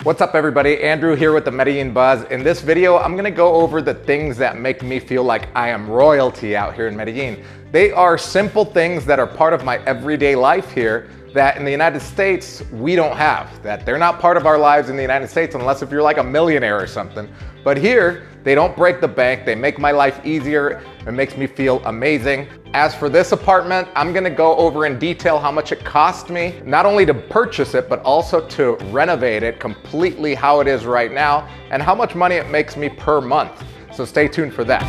What's up everybody, Andrew here with the Medellin Buzz. In this video, I'm gonna go over the things that make me feel like I am royalty out here in Medellin. They are simple things that are part of my everyday life here that in the United States, we don't have. That they're not part of our lives in the United States unless if you're like a millionaire or something. But here, they don't break the bank, they make my life easier, it makes me feel amazing. As for this apartment, I'm gonna go over in detail how much it cost me, not only to purchase it, but also to renovate it completely how it is right now, and how much money it makes me per month. So stay tuned for that.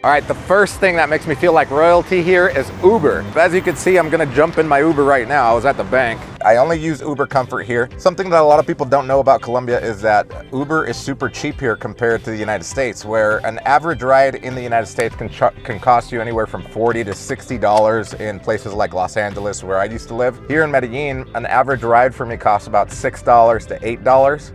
All right, the first thing that makes me feel like royalty here is Uber. As you can see, I'm gonna jump in my Uber right now. I was at the bank. I only use Uber Comfort here. Something that a lot of people don't know about Colombia is that Uber is super cheap here compared to the United States, where an average ride in the United States can cost you anywhere from $40 to $60 in places like Los Angeles, where I used to live. Here in Medellin, an average ride for me costs about $6 to $8.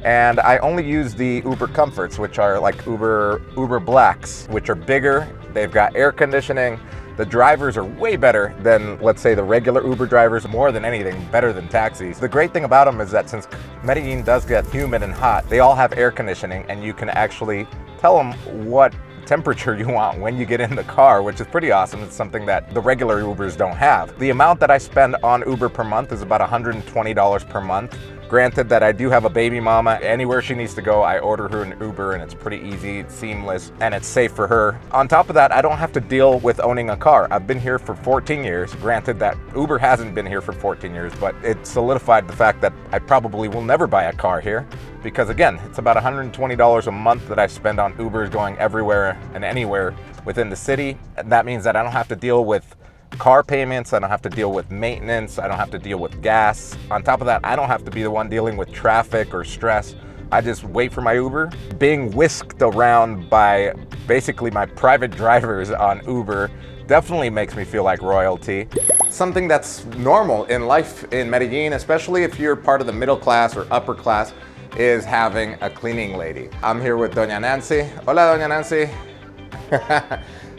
And I only use the Uber Comforts, which are like Uber Blacks, which are bigger. They've got air conditioning. The drivers are way better than, let's say, the regular Uber drivers, more than anything, better than taxis. The great thing about them is that since Medellin does get humid and hot, they all have air conditioning and you can actually tell them what temperature you want when you get in the car, which is pretty awesome. It's something that the regular Ubers don't have. The amount that I spend on Uber per month is about $120 per month. Granted that I do have a baby mama. Anywhere she needs to go, I order her an Uber and it's pretty easy, it's seamless, and it's safe for her. On top of that, I don't have to deal with owning a car. I've been here for 14 years. Granted that Uber hasn't been here for 14 years, but it solidified the fact that I probably will never buy a car here because again, it's about $120 a month that I spend on Ubers going everywhere and anywhere within the city. And that means that I don't have to deal with car payments, I don't have to deal with maintenance, I don't have to deal with gas. On top of that, I don't have to be the one dealing with traffic or stress. I just wait for my Uber. Being whisked around by basically my private drivers on Uber definitely makes me feel like royalty. Something that's normal in life in Medellin, especially if you're part of the middle class or upper class, is having a cleaning lady. I'm here with Doña Nancy. Hola, Doña Nancy.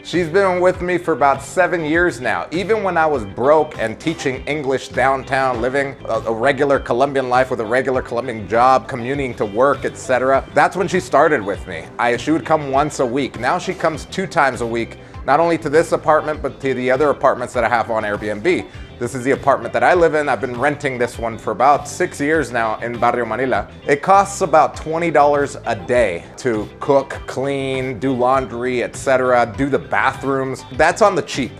She's been with me for about 7 years now. Even when I was broke and teaching English downtown, living a regular Colombian life with a regular Colombian job, commuting to work, etc. That's when she started with me. She would come once a week. Now she comes 2 times a week, not only to this apartment, but to the other apartments that I have on Airbnb. This is the apartment that I live in. I've been renting this one for about 6 years now in Barrio Manila. It costs about $20 a day to cook, clean, do laundry, etc., do the bathrooms. That's on the cheap.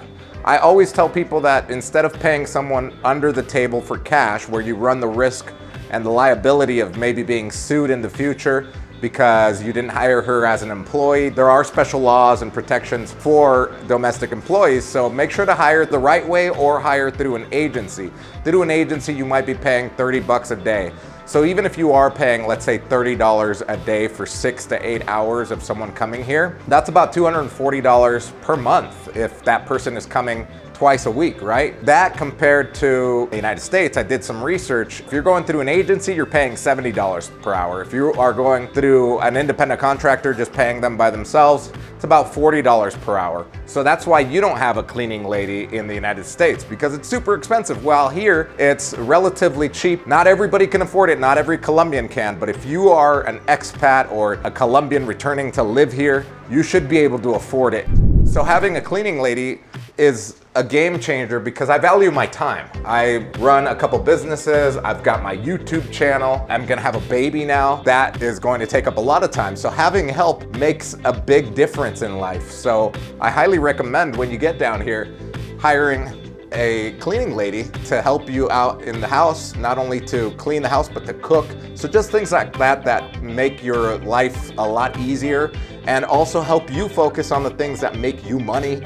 I always tell people that instead of paying someone under the table for cash, where you run the risk and the liability of maybe being sued in the future, because you didn't hire her as an employee. There are special laws and protections for domestic employees, so make sure to hire the right way or hire through an agency. Through an agency, you might be paying 30 bucks a day. So even if you are paying, let's say $30 a day for 6 to 8 hours of someone coming here, that's about $240 per month if that person is coming twice a week, right? That compared to the United States, I did some research. If you're going through an agency, you're paying $70 per hour. If you are going through an independent contractor, just paying them by themselves, it's about $40 per hour. So that's why you don't have a cleaning lady in the United States, because it's super expensive. While here, it's relatively cheap. Not everybody can afford it, not every Colombian can, but if you are an expat or a Colombian returning to live here, you should be able to afford it. So having a cleaning lady is a game changer because I value my time. I run a couple businesses, I've got my YouTube channel, I'm gonna have a baby now. That is going to take up a lot of time. So having help makes a big difference in life. So I highly recommend when you get down here, hiring a cleaning lady to help you out in the house, not only to clean the house, but to cook. So just things like that that make your life a lot easier and also help you focus on the things that make you money,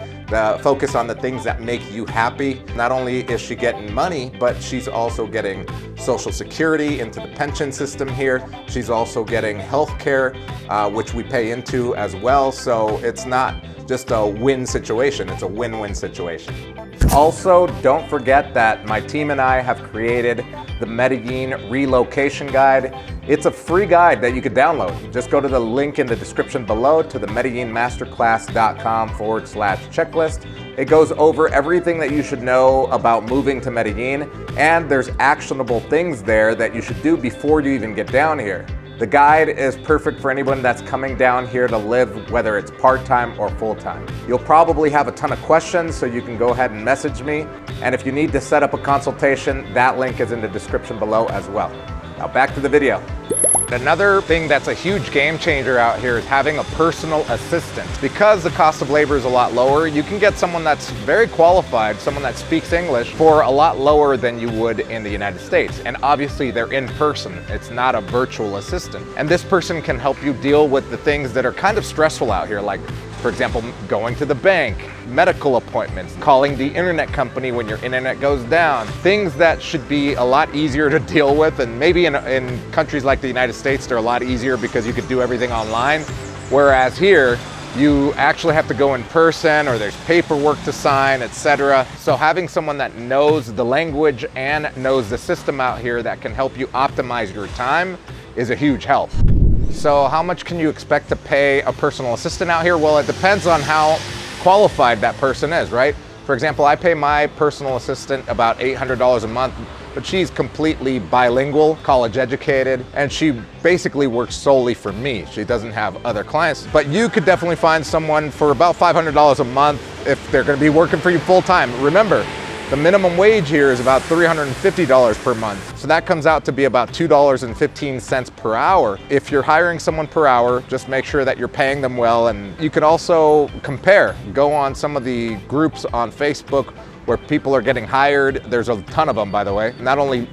focus on the things that make you happy. Not only is she getting money, but she's also getting Social Security into the pension system here. She's also getting health care, which we pay into as well. So it's not just a win situation, it's a win-win situation. Also, don't forget that my team and I have created the Medellin Relocation Guide. It's a free guide that you could download. Just go to the link in the description below to the medellinmasterclass.com/checklist. It goes over everything that you should know about moving to Medellin, and there's actionable things there that you should do before you even get down here. The guide is perfect for anyone that's coming down here to live, whether it's part-time or full-time. You'll probably have a ton of questions, so you can go ahead and message me. And if you need to set up a consultation, that link is in the description below as well. Now back to the video. Another thing that's a huge game changer out here is having a personal assistant. Because the cost of labor is a lot lower, you can get someone that's very qualified, someone that speaks English, for a lot lower than you would in the United States. And obviously they're in person. It's not a virtual assistant. And this person can help you deal with the things that are kind of stressful out here, like, for example, going to the bank, medical appointments, calling the internet company when your internet goes down, things that should be a lot easier to deal with. And maybe in countries like the United States, they're a lot easier because you could do everything online. Whereas here, you actually have to go in person, or there's paperwork to sign, etc. So having someone that knows the language and knows the system out here that can help you optimize your time is a huge help. So how much can you expect to pay a personal assistant out here? Well, it depends on how qualified that person is, right? For example, I pay my personal assistant about $800 a month, but she's completely bilingual, college educated, and she basically works solely for me. She doesn't have other clients. But you could definitely find someone for about $500 a month if they're gonna be working for you full time. Remember, the minimum wage here is about $350 per month. So that comes out to be about $2.15 per hour. If you're hiring someone per hour, just make sure that you're paying them well. And you could also compare. Go on some of the groups on Facebook where people are getting hired. There's a ton of them, by the way. Not only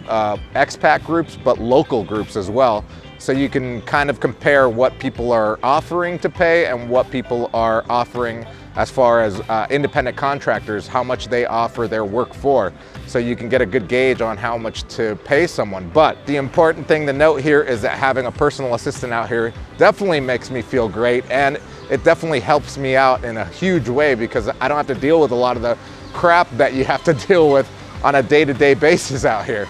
expat groups, but local groups as well. So you can kind of compare what people are offering to pay and what people are offering as far as independent contractors, how much they offer their work for. So you can get a good gauge on how much to pay someone. But the important thing to note here is that having a personal assistant out here definitely makes me feel great, and it definitely helps me out in a huge way because I don't have to deal with a lot of the crap that you have to deal with on a day-to-day basis out here.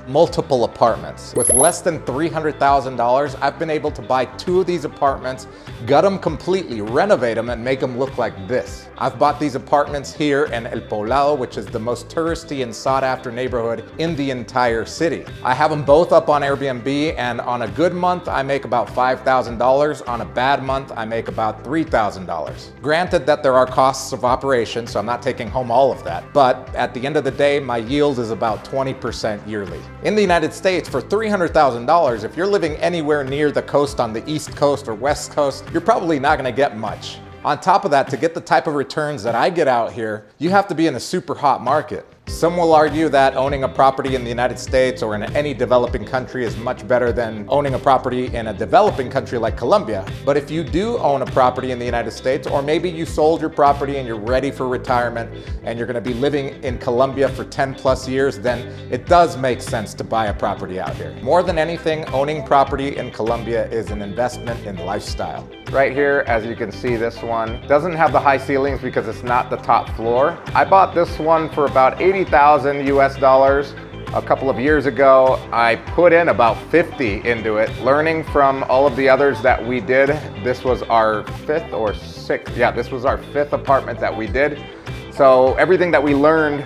Multiple apartments. With less than $300,000, I've been able to buy 2 of these apartments, gut them completely, renovate them, and make them look like this. I've bought these apartments here in El Poblado, which is the most touristy and sought after neighborhood in the entire city. I have them both up on Airbnb, and on a good month, I make about $5,000. On a bad month, I make about $3,000. Granted that there are costs of operation, so I'm not taking home all of that, but at the end of the day, my yield is about 20% yearly. In the United States, for $300,000, if you're living anywhere near the coast on the East Coast or West Coast, you're probably not gonna get much. On top of that, to get the type of returns that I get out here, you have to be in a super hot market. Some will argue that owning a property in the United States or in any developing country is much better than owning a property in a developing country like Colombia. But if you do own a property in the United States, or maybe you sold your property and you're ready for retirement and you're gonna be living in Colombia for 10 plus years, then it does make sense to buy a property out here. More than anything, owning property in Colombia is an investment in lifestyle. Right here, as you can see, this one doesn't have the high ceilings because it's not the top floor. I bought this one for about 80,000 US dollars a couple of years ago. I put in about 50 into it. Learning from all of the others that we did, this was our 5th or 6th. Yeah, this was our 5th apartment that we did. So everything that we learned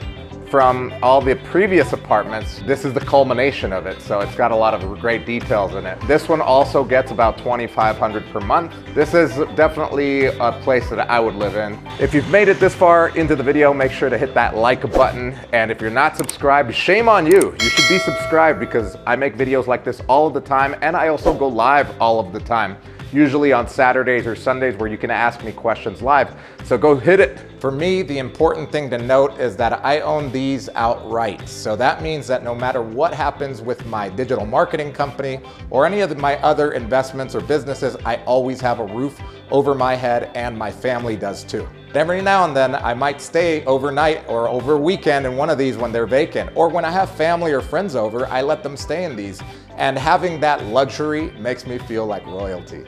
from all the previous apartments, this is the culmination of it. So it's got a lot of great details in it. This one also gets about $2,500 per month. This is definitely a place that I would live in. If you've made it this far into the video, make sure to hit that like button. And if you're not subscribed, shame on you. You should be subscribed because I make videos like this all of the time, and I also go live all of the time. Usually on Saturdays or Sundays where you can ask me questions live. So go hit it. For me, the important thing to note is that I own these outright. So that means that no matter what happens with my digital marketing company or any of my other investments or businesses, I always have a roof over my head, and my family does too. Every now and then I might stay overnight or over a weekend in one of these when they're vacant, or when I have family or friends over, I let them stay in these. And having that luxury makes me feel like royalty.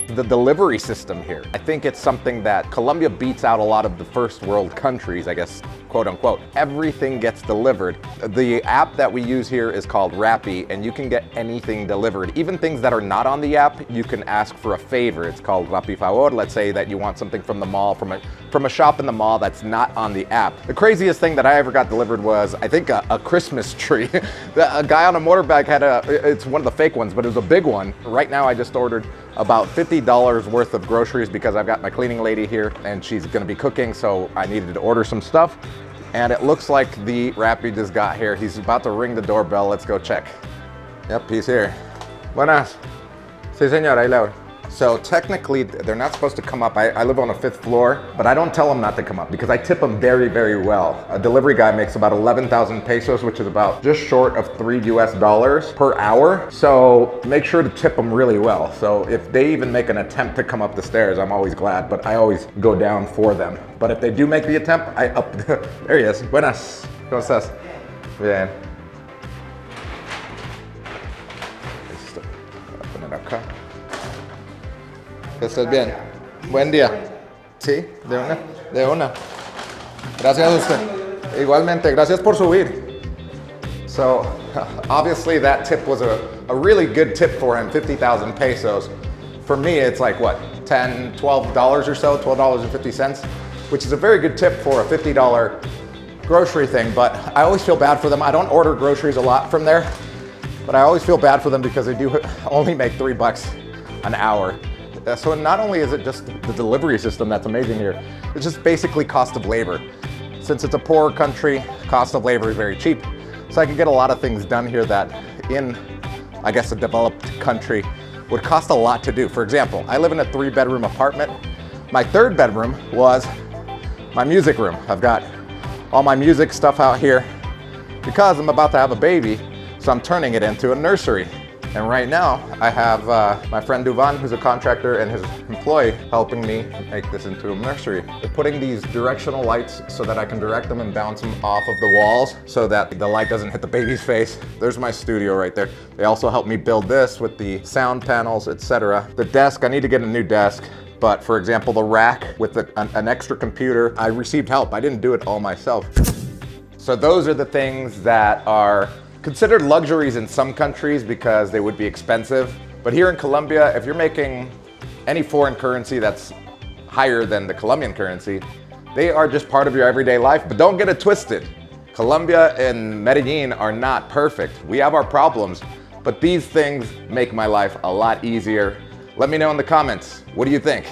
the delivery system here. I think it's something that Colombia beats out a lot of the first world countries, I guess, quote unquote. Everything gets delivered. The app that we use here is called Rappi, and you can get anything delivered. Even things that are not on the app, you can ask for a favor. It's called Rappi Favor. Let's say that you want something from the mall, from a shop in the mall that's not on the app. The craziest thing that I ever got delivered was, I think, a Christmas tree. A guy on a motorbike had it's one of the fake ones, but it was a big one. Right now I just ordered about $50 worth of groceries because I've got my cleaning lady here and she's gonna be cooking, so I needed to order some stuff. And it looks like the Rappi just got here. He's about to ring the doorbell. Let's go check. Yep, he's here. Buenas. Sí, señor, ahí le voy. So technically, they're not supposed to come up. I live on a 5th floor, but I don't tell them not to come up because I tip them very, very well. A delivery guy makes about 11,000 pesos, which is about just short of $3 US per hour. So make sure to tip them really well. So if they even make an attempt to come up the stairs, I'm always glad, but I always go down for them. But if they do make the attempt, I up. There he is. Buenas. ¿Cómo estás? Bien. Listo. Voy a poner acá. Que estés bien. Buen día. Sí, de una. De una. Gracias a usted. Igualmente, gracias por subir. So, obviously that tip was a really good tip for him, 50,000 pesos. For me, it's like what, $10, $12 or so, $12.50, which is a very good tip for a $50 grocery thing, but I always feel bad for them. I don't order groceries a lot from there, but I always feel bad for them because they do only make $3 an hour. So not only is it just the delivery system that's amazing here, it's just basically cost of labor. Since it's a poor country, cost of labor is very cheap. So I can get a lot of things done here that in, I guess, a developed country would cost a lot to do. For example, I live in a 3-bedroom apartment. My 3rd bedroom was my music room. I've got all my music stuff out here because I'm about to have a baby, so I'm turning it into a nursery. And right now, I have my friend Duvan, who's a contractor, and his employee helping me make this into a nursery. They're putting these directional lights so that I can direct them and bounce them off of the walls so that the light doesn't hit the baby's face. There's my studio right there. They also helped me build this with the sound panels, etc. The desk, I need to get a new desk. But for example, the rack with an extra computer, I received help. I didn't do it all myself. So those are the things that are considered luxuries in some countries because they would be expensive. But here in Colombia, if you're making any foreign currency that's higher than the Colombian currency, they are just part of your everyday life. But don't get it twisted. Colombia and Medellin are not perfect. We have our problems, but these things make my life a lot easier. Let me know in the comments, what do you think?